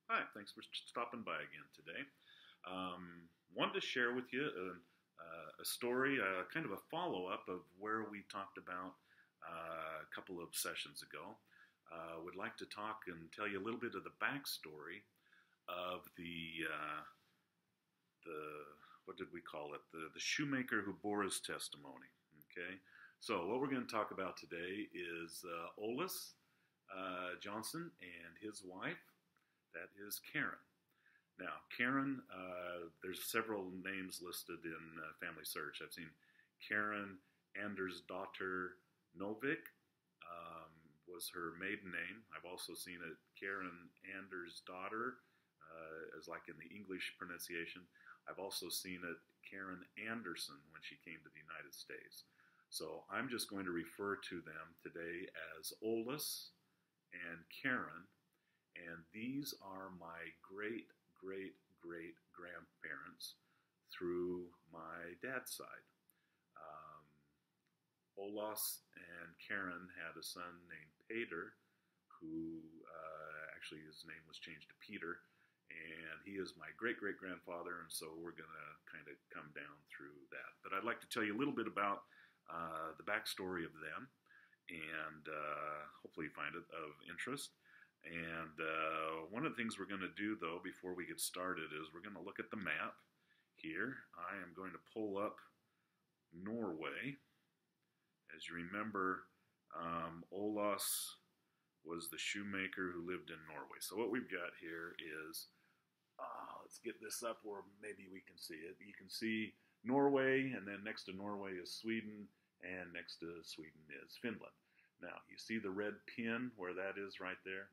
Hi, thanks for stopping by again today. Wanted to share with you a story, kind of a follow up of where we talked about a couple of sessions ago. Would like to talk and tell you a little bit of the backstory of the what did we call it? The shoemaker who bore his testimony. Okay, so what we're going to talk about today is Olaus Johnson and his wife. That is Karen. Now, Karen, there's several names listed in Family Search. I've seen Karen Anders daughter Novik was her maiden name. I've also seen it Karen Anders daughter, as like in the English pronunciation. I've also seen it Karen Anderson when she came to the United States. So I'm just going to refer to them today as Olaus and Karen. And these are my great, great, great grandparents through my dad's side. Olaus and Karen had a son named Peter, who actually his name was changed to Peter, and he is my great, great grandfather, and so we're going to kind of come down through that. But I'd like to tell you a little bit about the backstory of them, and hopefully you find it of interest. And one of the things we're going to do, though, before we get started is we're going to look at the map here. I am going to pull up Norway. As you remember, Olaus was the shoemaker who lived in Norway. So what we've got here is, let's get this up where maybe we can see it. You can see Norway, and then next to Norway is Sweden, and next to Sweden is Finland. Now, you see the red pin where that is right there?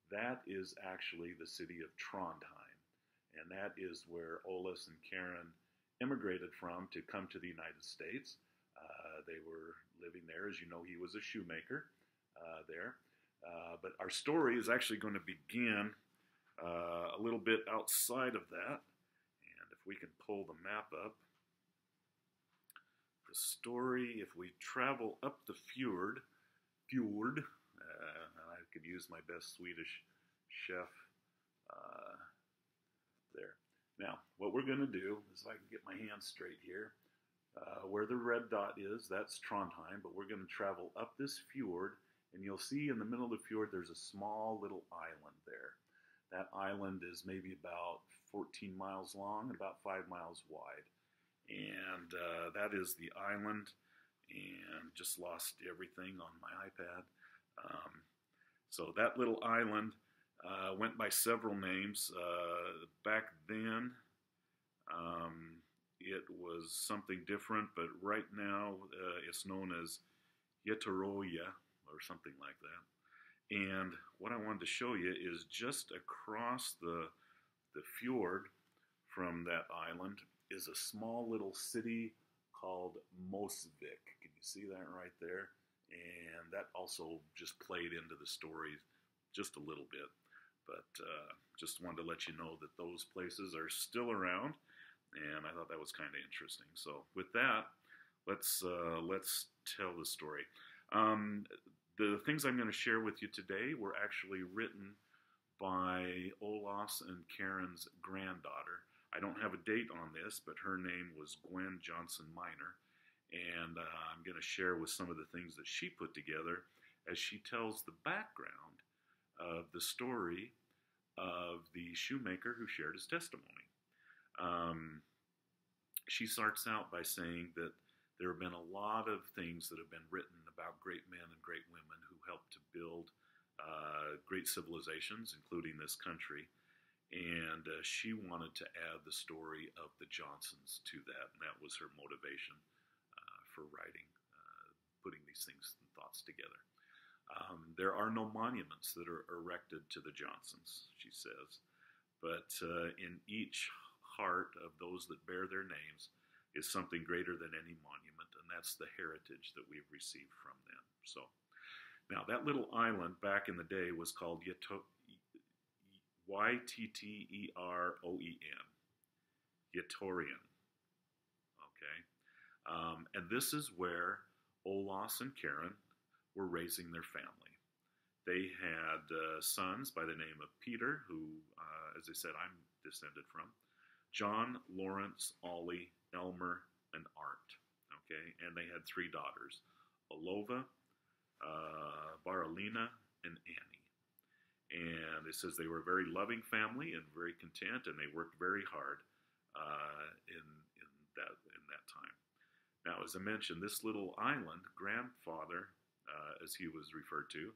That is actually the city of Trondheim, and that is where Olaus and Karen immigrated from to come to the United States. They were living there. As you know, he was a shoemaker there. But our story is actually going to begin a little bit outside of that. And if we can pull the map up, the story, if we travel up the fjord, I could use my best Swedish chef there. Now, what we're going to do is, if I can get my hands straight here, where the red dot is, that's Trondheim, but we're going to travel up this fjord, and you'll see in the middle of the fjord there's a small little island there. That island is maybe about 14 miles long and about 5 miles wide. And that is the island, and just lost everything on my iPad. So that little island went by several names. Back then, it was something different, but right now it's known as Yetoroya or something like that. And what I wanted to show you is just across the fjord from that island is a small little city called Mosvik. Can you see that right there? And that also just played into the story just a little bit. But just wanted to let you know that those places are still around, and I thought that was kind of interesting. So with that, let's tell the story. The things I'm going to share with you today were actually written by Olaus and Karen's granddaughter. I don't have a date on this, but her name was Gwen Johnson Minor, and I'm going to share with some of the things that she put together as she tells the background of the story of the shoemaker who shared his testimony. She starts out by saying that there have been a lot of things that have been written about great men and great women who helped to build great civilizations, including this country. And she wanted to add the story of the Johnsons to that, and that was her motivation for writing, putting these things and thoughts together. There are no monuments that are erected to the Johnsons, she says, but in each heart of those that bear their names is something greater than any monument, and that's the heritage that we've received from them. So, now that little island back in the day was called Ytteroen, Yttorian. Okay, and this is where Olaus and Karen were raising their family. They had sons by the name of Peter, who, as I said, I'm descended from, John, Lawrence, Ollie, Elmer, and Art. Okay, and they had three daughters, Olova, Baralina, and Annie. And it says they were a very loving family and very content, and they worked very hard in that time. Now, as I mentioned, this little island, grandfather, as he was referred to,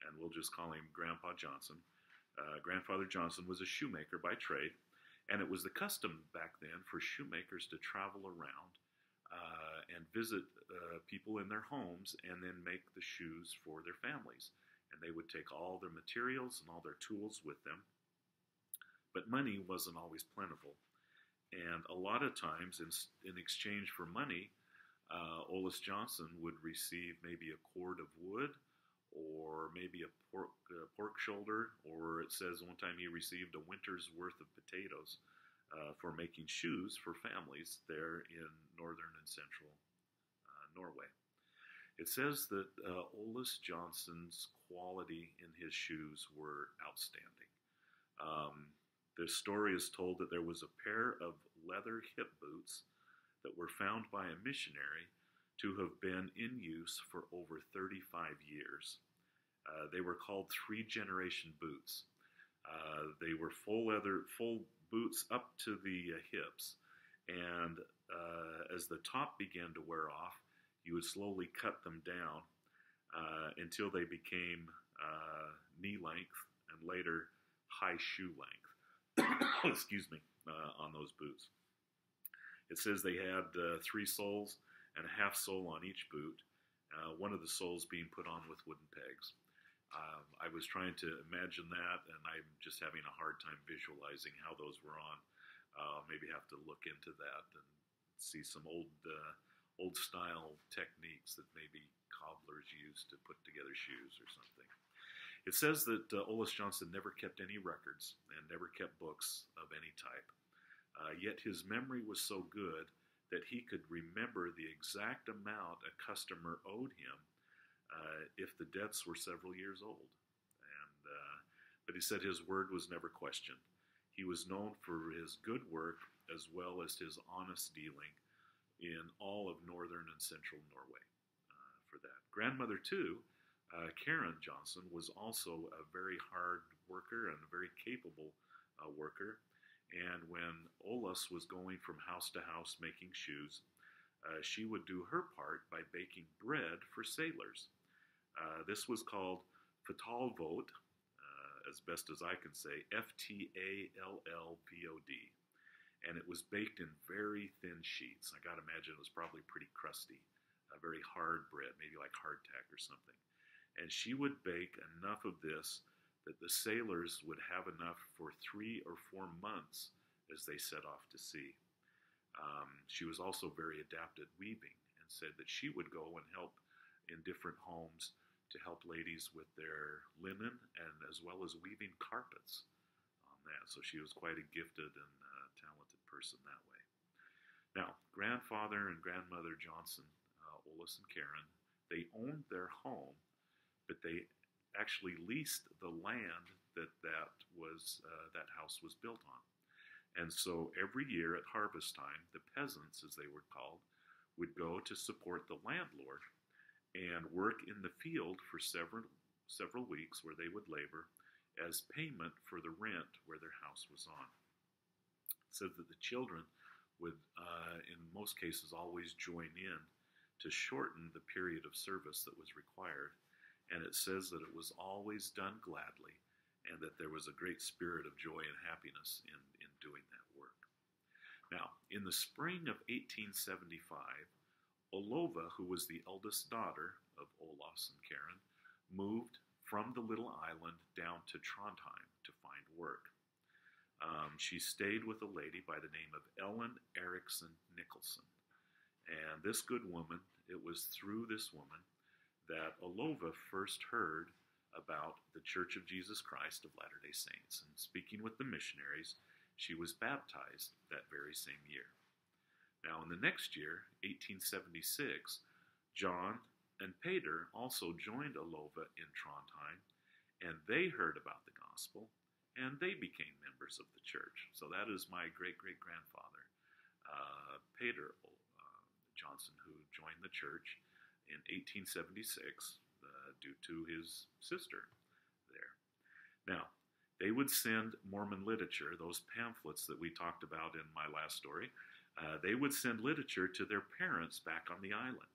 and we'll just call him Grandpa Johnson. Grandfather Johnson was a shoemaker by trade, and it was the custom back then for shoemakers to travel around and visit people in their homes and then make the shoes for their families. And they would take all their materials and all their tools with them. But money wasn't always plentiful. And a lot of times, in exchange for money, Ollis Johnson would receive maybe a cord of wood or maybe a pork shoulder, or it says one time he received a winter's worth of potatoes for making shoes for families there in northern and central Norway. It says that Ollis Johnson's quality in his shoes were outstanding. The story is told that there was a pair of leather hip boots that were found by a missionary to have been in use for over 35 years. They were called three-generation boots. They were full boots up to the hips, and as the top began to wear off, you would slowly cut them down until they became knee length and later high shoe length. Excuse me, on those boots. It says they had 3 soles and a half sole on each boot, one of the soles being put on with wooden pegs. I was trying to imagine that, and I'm just having a hard time visualizing how those were on. Maybe have to look into that and see some old style techniques that maybe cobblers used to put together shoes or something. It says that Ollis Johnson never kept any records and never kept books of any type. Yet his memory was so good that he could remember the exact amount a customer owed him if the debts were several years old. But he said his word was never questioned. He was known for his good work as well as his honest dealing in all of northern and central Norway for that. Grandmother, too, Karen Johnson, was also a very hard worker and a very capable worker. And when Ollis was going from house to house making shoes, she would do her part by baking bread for sailors. This was called fatalvod, as best as I can say, F-T-A-L-L-V-O-D. And it was baked in very thin sheets. I got to imagine it was probably pretty crusty, very hard bread, maybe like hardtack or something. And she would bake enough of this that the sailors would have enough for 3 or 4 months as they set off to sea. She was also very adept at weaving and said that she would go and help in different homes to help ladies with their linen and as well as weaving carpets on that. So she was quite a gifted and talented person that way. Now, grandfather and grandmother Johnson, Ollis and Karen, they owned their home, but they actually leased the land that house was built on. And so every year at harvest time, the peasants, as they were called, would go to support the landlord and work in the field for several weeks where they would labor as payment for the rent where their house was on. It said that the children would, in most cases, always join in to shorten the period of service that was required. And it says that it was always done gladly and that there was a great spirit of joy and happiness in doing that work. Now, in the spring of 1875, Olova, who was the eldest daughter of Ollis and Karen, moved from the little island down to Trondheim to find work. She stayed with a lady by the name of Ellen Erickson Nicholson. And this good woman, it was through this woman that Olova first heard about the Church of Jesus Christ of Latter-day Saints. And speaking with the missionaries, she was baptized that very same year. Now, in the next year, 1876, John and Peter also joined Olova in Trondheim, and they heard about the gospel, and they became members of the church. So that is my great-great-grandfather, Peter Johnson, who joined the church in 1876 due to his sister there. Now, they would send Mormon literature, those pamphlets that we talked about in my last story, they would send literature to their parents back on the island.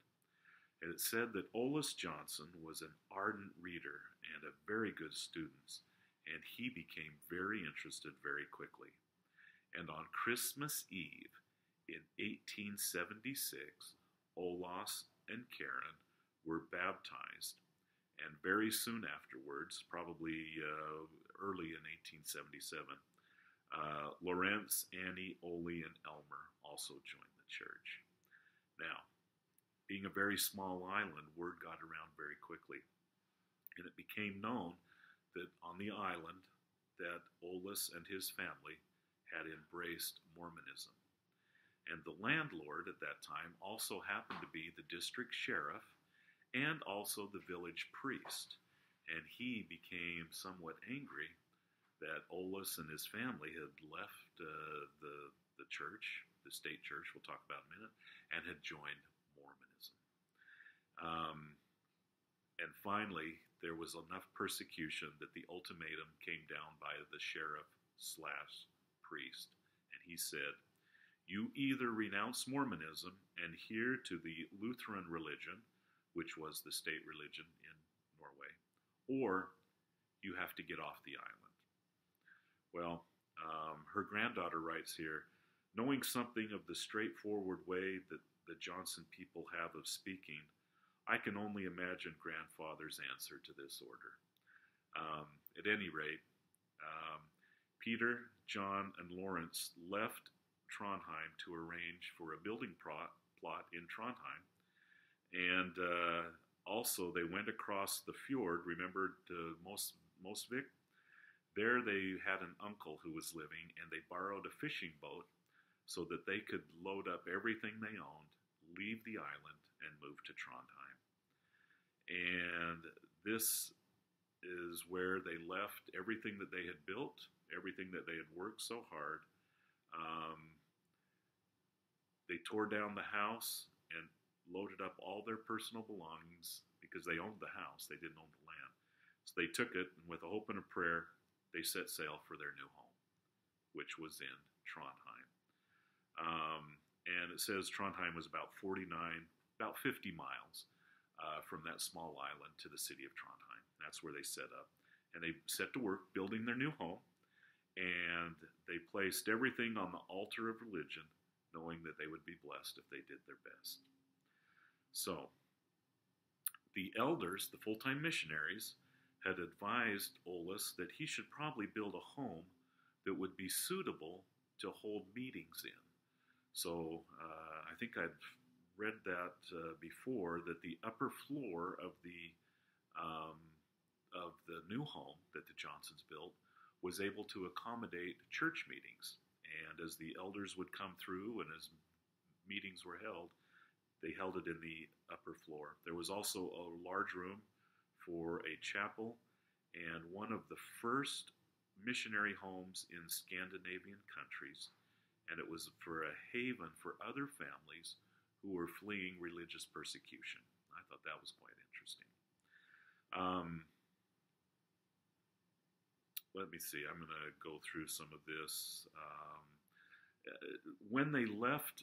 And it said that Olaus Johnson was an ardent reader and a very good student, and he became very interested very quickly. And on Christmas Eve in 1876, Olaus and Karen were baptized, and very soon afterwards, probably early in 1877, Lawrence, Annie, Ole, and Elmer also joined the church. Now, being a very small island, word got around very quickly, and it became known that on the island that Olaus and his family had embraced Mormonism. And the landlord at that time also happened to be the district sheriff and also the village priest. And he became somewhat angry that Olaus and his family had left the church, the state church, we'll talk about in a minute, and had joined Mormonism. And finally, there was enough persecution that the ultimatum came down by the sheriff/priest. And he said, you either renounce Mormonism and adhere to the Lutheran religion, which was the state religion in Norway, or you have to get off the island. Well, her granddaughter writes here, knowing something of the straightforward way that the Johnson people have of speaking, I can only imagine grandfather's answer to this order. At any rate, Peter, John, and Lawrence left Trondheim to arrange for a building plot in Trondheim. And also they went across the fjord, remember to Mosvik? There they had an uncle who was living, and they borrowed a fishing boat so that they could load up everything they owned, leave the island, and move to Trondheim. And this is where they left everything that they had built, everything that they had worked so hard. They tore down the house and loaded up all their personal belongings because they owned the house. They didn't own the land. So they took it, and with a hope and a prayer, they set sail for their new home, which was in Trondheim. And it says Trondheim was about 50 miles from that small island to the city of Trondheim. That's where they set up. And they set to work building their new home, and they placed everything on the altar of religion, knowing that they would be blessed if they did their best. So, the elders, the full-time missionaries, had advised Olaus that he should probably build a home that would be suitable to hold meetings in. So, I think I'd read that before, that the upper floor of the new home that the Johnsons built was able to accommodate church meetings. And as the elders would come through and as meetings were held, they held it in the upper floor. There was also a large room for a chapel and one of the first missionary homes in Scandinavian countries. And it was for a haven for other families who were fleeing religious persecution. I thought that was quite interesting. Let me see. I'm going to go through some of this. When they left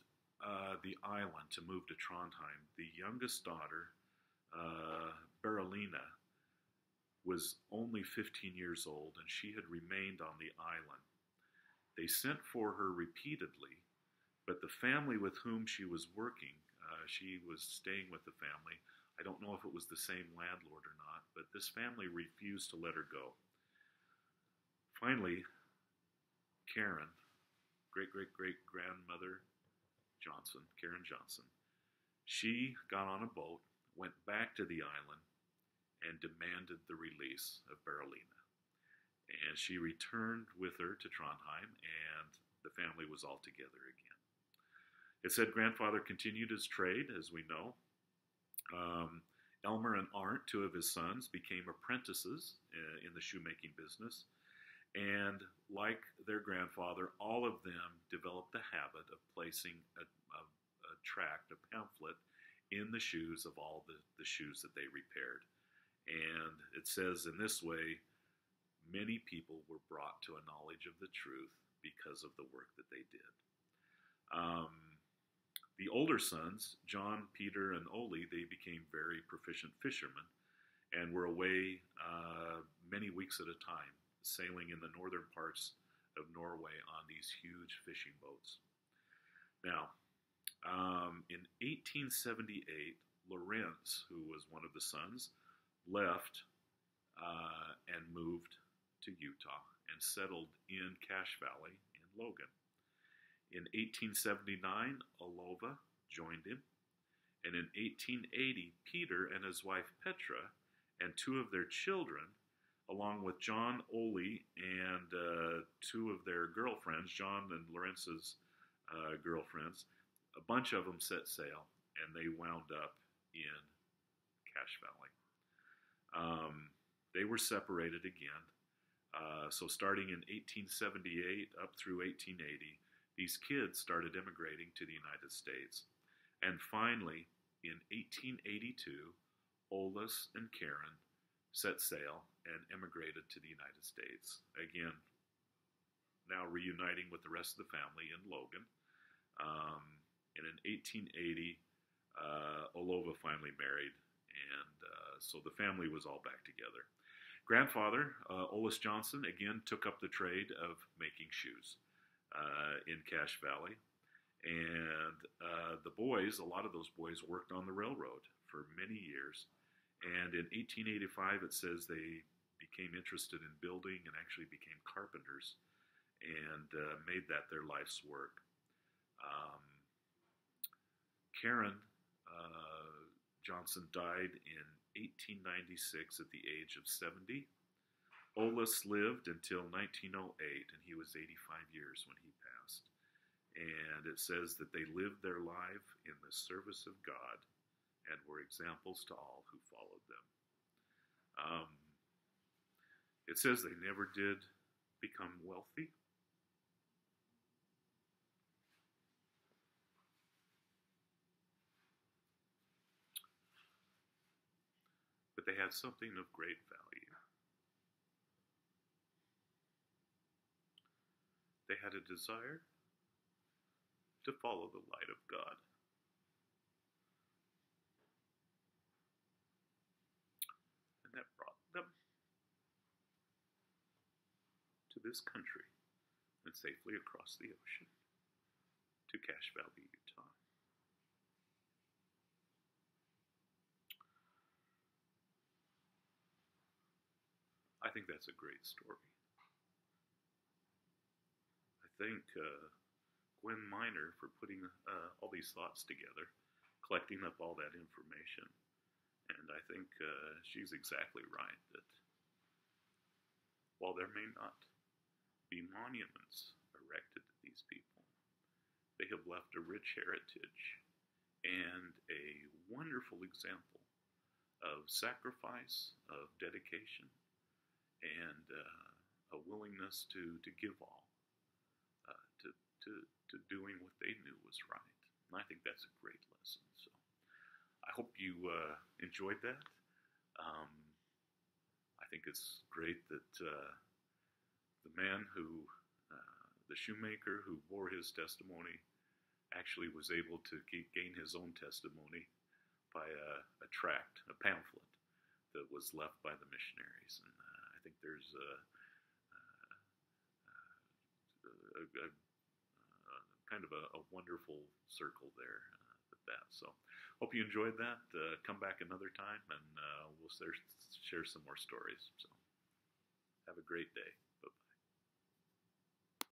the island to move to Trondheim, the youngest daughter, Berolina, was only 15 years old, and she had remained on the island. They sent for her repeatedly, but the family with whom she was working, she was staying with the family. I don't know if it was the same landlord or not, but this family refused to let her go. Finally, Karen, great-great-great-grandmother Johnson, Karen Johnson, she got on a boat, went back to the island, and demanded the release of Berolina. And she returned with her to Trondheim, and the family was all together again. It said grandfather continued his trade, as we know. Elmer and Arndt, two of his sons, became apprentices in the shoemaking business. And like their grandfather, all of them developed the habit of placing a tract, a pamphlet, in the shoes of all the shoes that they repaired. And it says in this way, many people were brought to a knowledge of the truth because of the work that they did. The older sons, John, Peter, and Ole, they became very proficient fishermen and were away many weeks at a time, sailing in the northern parts of Norway on these huge fishing boats. Now, in 1878, Lorenz, who was one of the sons, left and moved to Utah and settled in Cache Valley in Logan. In 1879, Olova joined him, and in 1880, Peter and his wife Petra and two of their children, along with John, Ole, and two of their girlfriends, John and Lorenz's girlfriends, a bunch of them set sail, and they wound up in Cache Valley. They were separated again. So starting in 1878 up through 1880, these kids started immigrating to the United States. And finally, in 1882, Olis and Karen set sail and immigrated to the United States. Again, now reuniting with the rest of the family in Logan. And in 1880, Olova finally married, and so the family was all back together. Grandfather, Olis Johnson, again took up the trade of making shoes in Cache Valley. And the boys, a lot of those boys worked on the railroad for many years. And in 1885, it says they became interested in building and actually became carpenters and made that their life's work. Karen Johnson died in 1896 at the age of 70. Olis lived until 1908, and he was 85 years when he passed. And it says that they lived their life in the service of God and were examples to all who followed them. It says they never did become wealthy. But they had something of great value. They had a desire to follow the light of God. And that brought them to this country and safely across the ocean to Cache Valley, Utah. I think that's a great story. I thank Gwen Miner for putting all these thoughts together, collecting up all that information. And I think she's exactly right that while there may not be monuments erected to these people, they have left a rich heritage and a wonderful example of sacrifice, of dedication, and a willingness to give all, to doing what they knew was right. And I think that's a great lesson. So I hope you enjoyed that. I think it's great that the man who, the shoemaker who bore his testimony, actually was able to gain his own testimony by a tract, a pamphlet that was left by the missionaries. And I think there's a kind of a wonderful circle there with that. So hope you enjoyed that. Come back another time and we'll share some more stories. So have a great day.